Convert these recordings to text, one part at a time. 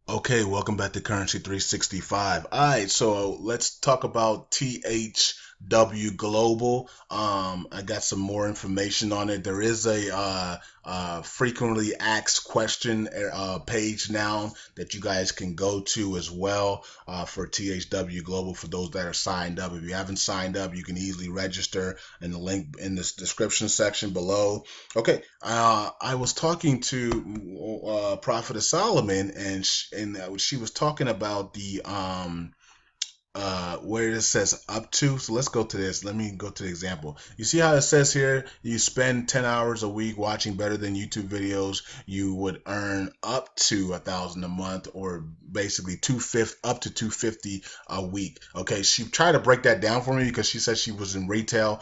Okay, welcome back to Currency 365. All right, so let's talk about THW Global. I got some more information on it. There is a frequently asked question page now that you guys can go to as well for THW Global for those that are signed up. If you haven't signed up, you can easily register in the link in this description section below. Okay, I was talking to Prophetess Solomon, and she was talking about the where it says up to. So let's go to this. Let me go to the example. You see how it says here, you spend 10 hours a week watching better than YouTube videos, you would earn up to 1,000 a month, or basically 250 up to 250 a week. Okay, she tried to break that down for me because she said she was in retail,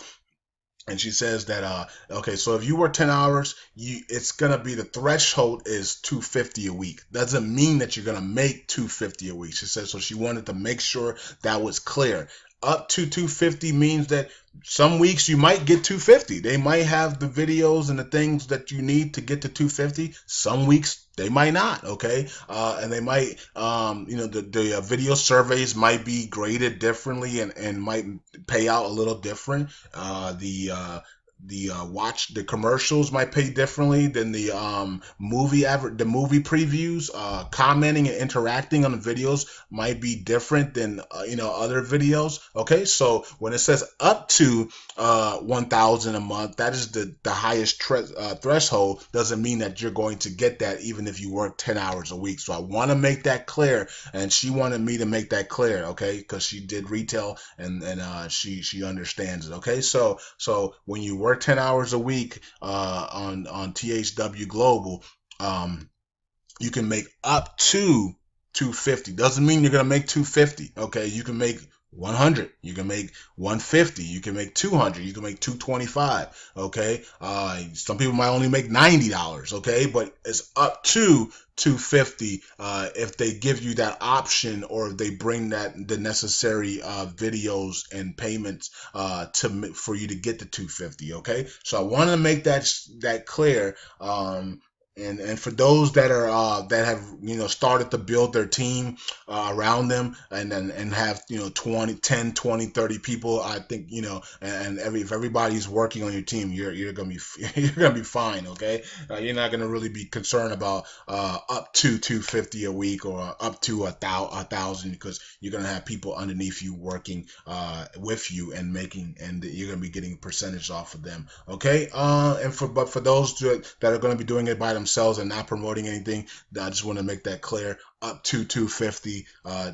and she says that okay, so if you work 10 hours, it's gonna be, the threshold is 250 a week. Doesn't mean that you're gonna make 250 a week. She says, so she wanted to make sure that was clear. Up to 250 means that some weeks you might get 250. They might have the videos and the things that you need to get to 250. Some weeks they might not. Okay, and they might, the video surveys might be graded differently, and might pay out a little different. Watch the commercials might pay differently than the the movie previews. Commenting and interacting on the videos might be different than other videos. Okay, so when it says up to 1,000 a month, that is the highest threshold. Doesn't mean that you're going to get that even if you work 10 hours a week. So I want to make that clear, and she wanted me to make that clear. Okay, because she did retail, and she understands it. Okay, so when you work 10 hours a week on THW Global, you can make up to 250. Doesn't mean you're gonna make 250. Okay, you can make 100, you can make 150, you can make 200, you can make 225. Okay, some people might only make $90. Okay, but it's up to 250 if they give you that option, or if they bring the necessary videos and payments for you to get to 250. Okay, so I want to make that clear. And for those that are that have started to build their team around them, and have 20, 10, 20, 30 people, I think, and if everybody's working on your team, you're gonna be you're gonna be fine. Okay, you're not gonna really be concerned about up to 250 a week, or up to a thousand, because you're gonna have people underneath you working with you, and you're gonna be getting percentage off of them. Okay, but for those that are gonna be doing it by themselves and not promoting anything, I just want to make that clear. Up to 250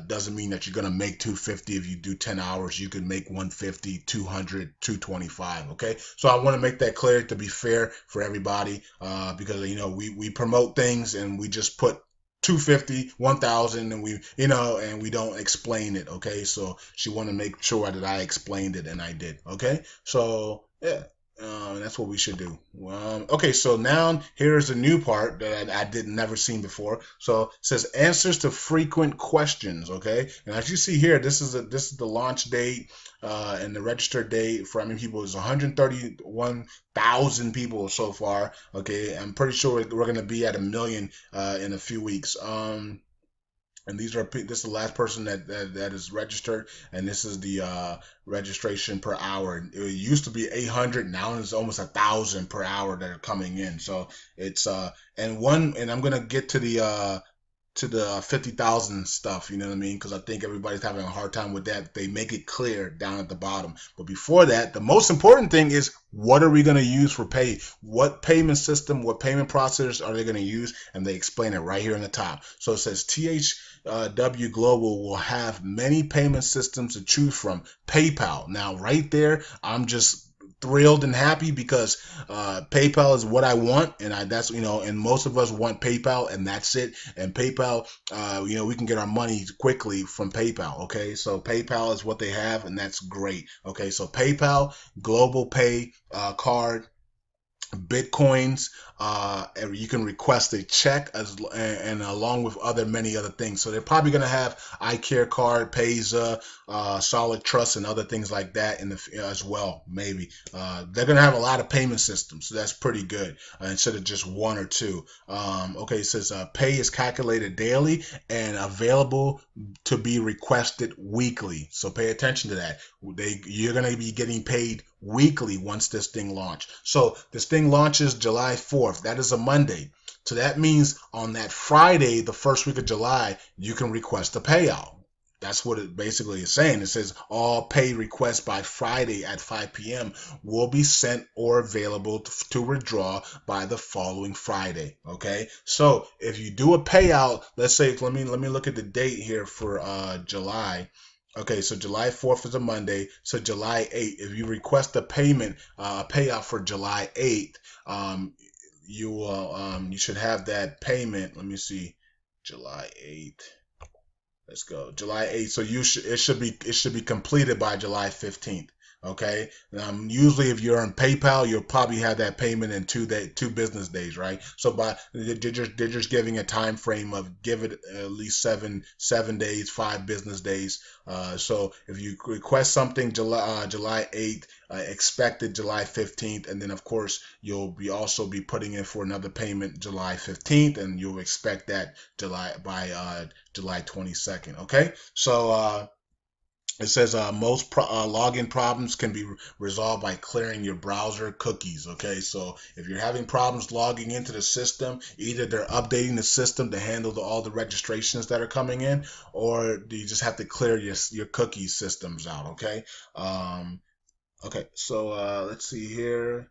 doesn't mean that you're going to make 250 if you do 10 hours. You can make 150, 200, 225. Okay, so I want to make that clear to be fair for everybody, because we promote things, and we just put 250, 1,000, and we don't explain it. Okay, so she wanted to make sure that I explained it, and I did. Okay, so yeah. That's what we should do. Okay, so now here's a new part that I did never seen before. So it says answers to frequent questions. Okay, and as you see here, this is the launch date, and the registered date for how many people is 131,000 people so far. Okay, I'm pretty sure we're gonna be at 1 million in a few weeks. And this is the last person that is registered, and this is the registration per hour. It used to be 800, now it's almost 1,000 per hour that are coming in. So it's and I'm gonna get to the 50,000 stuff, you know what I mean? Because I think everybody's having a hard time with that. They make it clear down at the bottom. But before that, the most important thing is, what are we going to use for pay? What payment system, what payment processors are they going to use? And they explain it right here in the top. So it says THW Global will have many payment systems to choose from. PayPal. Now, right there, I'm just thrilled and happy, because PayPal is what I want, and and most of us want PayPal, and that's it. And PayPal, we can get our money quickly from PayPal. Okay, so PayPal is what they have, and that's great. Okay, so PayPal, Global Pay card. Bitcoins. And you can request a check and along with many other things. So they're probably going to have iCare card, Payza, Solid Trust, and other things like that as well. Maybe they're going to have a lot of payment systems, so that's pretty good instead of just one or two. Okay, it says pay is calculated daily and available to be requested weekly. So pay attention to that. You're going to be getting paid weekly once this thing launches. So this thing launches July 4th. That is a Monday. So that means on that Friday, the first week of July, you can request a payout. That's what it basically is saying. It says all pay requests by Friday at 5 p.m. will be sent or available to withdraw by the following Friday. Okay, so if you do a payout, let's say, let me look at the date here for July. Okay, so July 4th is a Monday. So July 8th, if you request a payout for July 8th, you should have that payment. Let me see, July 8th. Let's go, July 8th. So it should be completed by July 15th. Okay. Usually, if you're on PayPal, you'll probably have that payment in 2 business days, right? So they're just giving a time frame of give it at least seven days, 5 business days. So if you request something July 8th, expected July 15th, and then of course you'll also be putting in for another payment July 15th, and you'll expect that July 22nd. Okay, so it says most login problems can be resolved by clearing your browser cookies. Okay, so if you're having problems logging into the system, either they're updating the system to handle all the registrations that are coming in, or you just have to clear your cookie systems out. Okay, okay. So let's see here.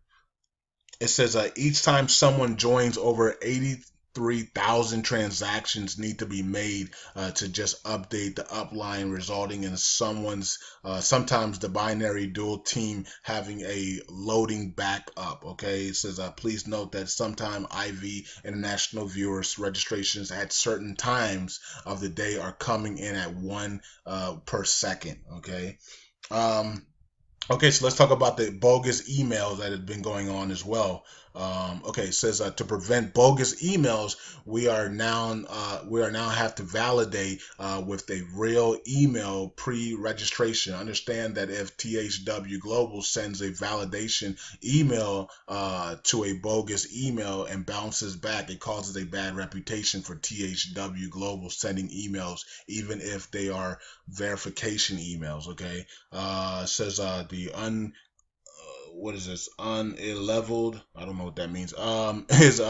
It says each time someone joins, over 83,000 transactions need to be made to just update the upline, resulting in sometimes the binary dual team having a loading back up. Okay, it says please note that sometime IV international viewers registrations at certain times of the day are coming in at 1 per second. Okay. Okay, so let's talk about the bogus emails that have been going on as well. Okay, it says to prevent bogus emails, we are now have to validate with a real email pre-registration. Understand that if THW Global sends a validation email to a bogus email and bounces back, it causes a bad reputation for THW Global sending emails, even if they are verification emails. Okay, it says what is this, unleveled, I don't know what that means, is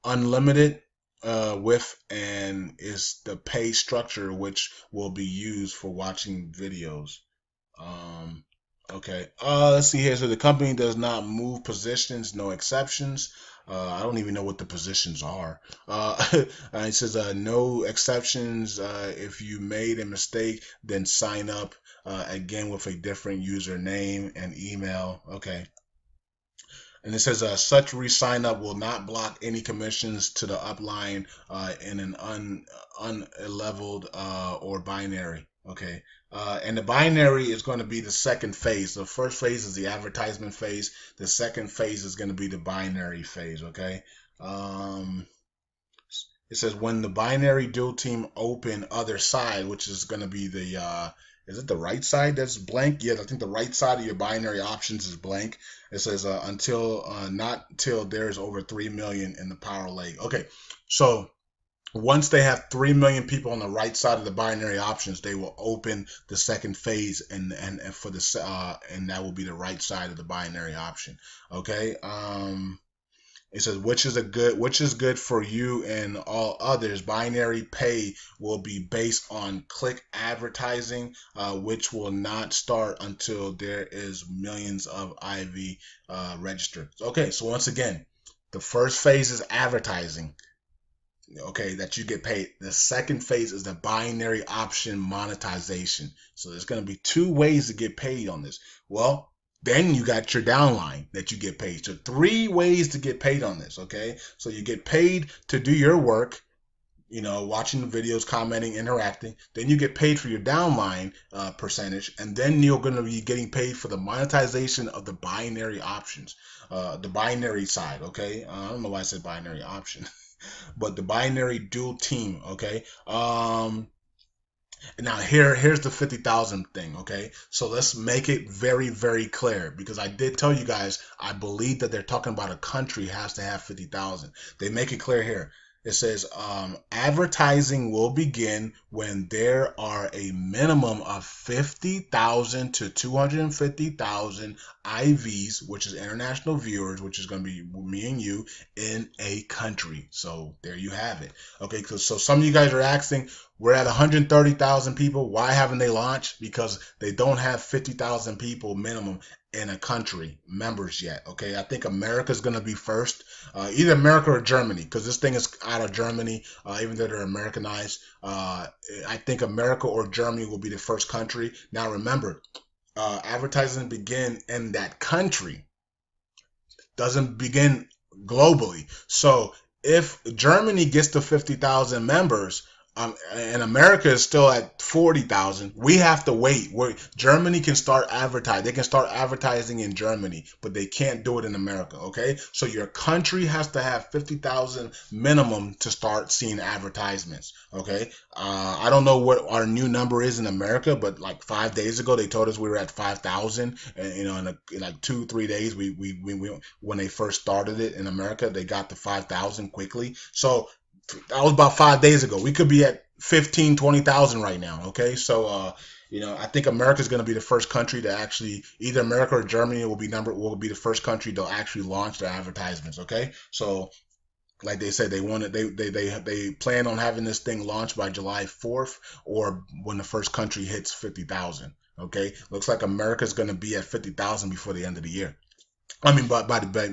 unlimited with, and is the pay structure which will be used for watching videos. Okay, let's see here. So the company does not move positions, no exceptions. I don't even know what the positions are. It says no exceptions. If you made a mistake, then sign up again with a different username and email. Okay. And it says such re-sign up will not block any commissions to the upline in an unleveled or binary. Okay. And the binary is going to be the second phase. The first phase is the advertisement phase. The second phase is going to be the binary phase. Okay. It says when the binary dual team open other side, which is going to be the is it the right side that's blank? Yeah, I think the right side of your binary options is blank. It says not until there's over 3 million in the power leg. Okay, so once they have 3 million people on the right side of the binary options, they will open the second phase, and for the and that will be the right side of the binary option. Okay. It says which is good for you and all others. Binary pay will be based on click advertising, which will not start until there is millions of IV registered. Okay, so once again, the first phase is advertising. Okay, that you get paid. The second phase is the binary option monetization. So there's going to be 2 ways to get paid on this. Well, then you got your downline that you get paid. So 3 ways to get paid on this. Okay, so you get paid to do your work. watching the videos, commenting, interacting. Then you get paid for your downline percentage, and then you're going to be getting paid for the monetization of the binary options, the binary side. Okay, I don't know why I said binary option, but the binary dual team. Okay. Now here's the 50,000 thing, okay? So let's make it very, very clear, because I did tell you guys I believe that they're talking about a country has to have 50,000. They make it clear here. It says advertising will begin when there are a minimum of 50,000 to 250,000 IVs, which is international viewers, which is going to be me and you, in a country. So there you have it. Okay, so some of you guys are asking, we're at 130,000 people. Why haven't they launched? Because they don't have 50,000 people minimum in a country members yet. Okay, I think America's going to be first, either America or Germany, because this thing is out of Germany, even though they're Americanized. I think America or Germany will be the first country. Now remember, advertising begin in that country, doesn't begin globally. So if Germany gets to 50,000 members, and America is still at 40,000, we have to wait. Germany can start advertising. They can start advertising in Germany, but they can't do it in America, okay? So your country has to have 50,000 minimum to start seeing advertisements, okay? I don't know what our new number is in America, but like 5 days ago, they told us we were at 5,000. And, in like 2-3 days, we when they first started it in America, they got to 5,000 quickly. So that was about 5 days ago. We could be at 15, 20,000 right now. Okay, so I think America is going to be the first country to actually, either America or Germany will be the first country to actually launch their advertisements. Okay, so like they said, they plan on having this thing launched by July 4th, or when the first country hits 50,000. Okay, looks like America is going to be at 50,000 before the end of the year. I mean,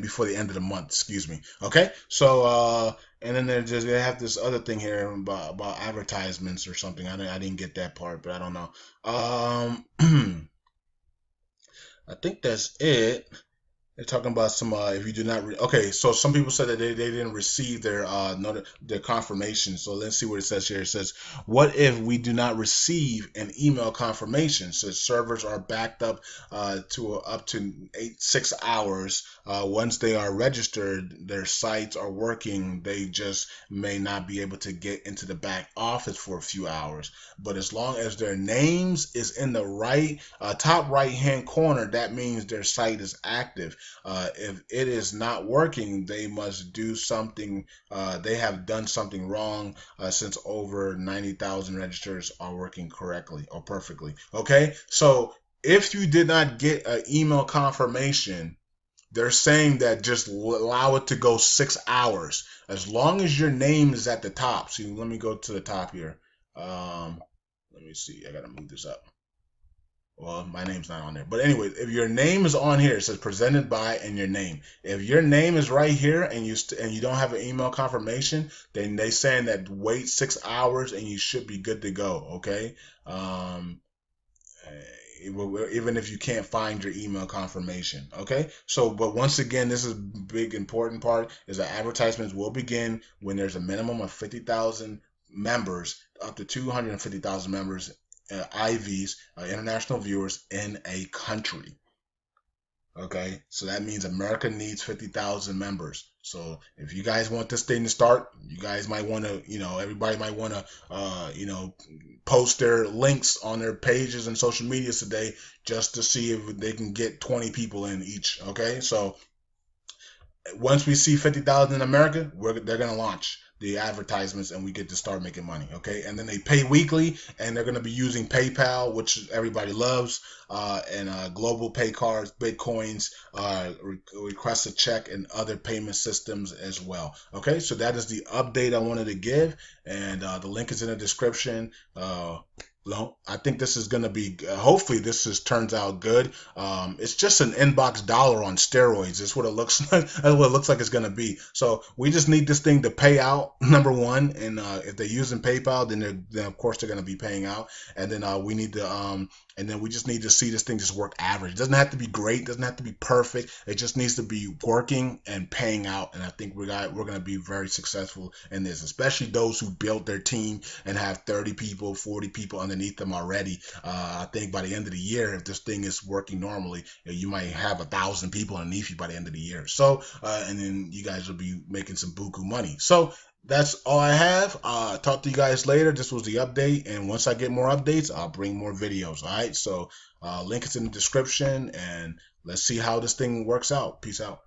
before the end of the month, excuse me. Okay, so and then they have this other thing here about advertisements or something. I didn't get that part, but I don't know. I think that's it. They're talking about some if you do not okay, so some people said that they didn't receive their confirmation. So let's see what it says here. It says, what if we do not receive an email confirmation? So servers are backed up to up to 6 hours. Once they are registered, their sites are working. They just may not be able to get into the back office for a few hours. But as long as their names is in the top right hand corner, that means their site is active. If it is not working, they must do something. They have done something wrong, since over 90,000 registers are working correctly or perfectly. Okay, so if you did not get an email confirmation, they're saying that just allow it to go 6 hours, as long as your name is at the top. See, let me go to the top here. Let me see. I gotta move this up. Well, my name's not on there. But anyway, if your name is on here, it says presented by and your name. If your name is right here and you don't have an email confirmation, then they saying that wait 6 hours and you should be good to go. Okay. Even if you can't find your email confirmation. Okay. So, but once again, this is big important part is that advertisements will begin when there's a minimum of 50,000 members, up to 250,000 members, IVs, international viewers in a country. Okay, so that means America needs 50,000 members. So if you guys want this thing to start, you guys might want to, everybody might want to, post their links on their pages and social medias today, just to see if they can get 20 people in each. Okay, so once we see 50,000 in America, they're going to launch the advertisements and we get to start making money. Okay, and then they pay weekly, and they're going to be using PayPal, which everybody loves, and global pay cards, Bitcoins, request a check, and other payment systems as well. Okay, so that is the update I wanted to give, and the link is in the description. No, I think this is gonna be. Hopefully, this is turns out good. It's just an inbox dollar on steroids. That's what it looks like. That's what it looks like it's gonna be. So we just need this thing to pay out. Number one, and if they're using PayPal, then of course they're gonna be paying out. And then we need to and then we just need to see this thing just work average. It doesn't have to be great. It doesn't have to be perfect. It just needs to be working and paying out. And I think we're gonna be very successful in this, especially those who built their team and have 30 people, 40 people underneath them already. I think by the end of the year, if this thing is working normally, you might have 1,000 people underneath you by the end of the year. So, and then you guys will be making some buku money. So that's all I have. Talk to you guys later. This was the update, and once I get more updates, I'll bring more videos. All right. So, link is in the description, and let's see how this thing works out. Peace out.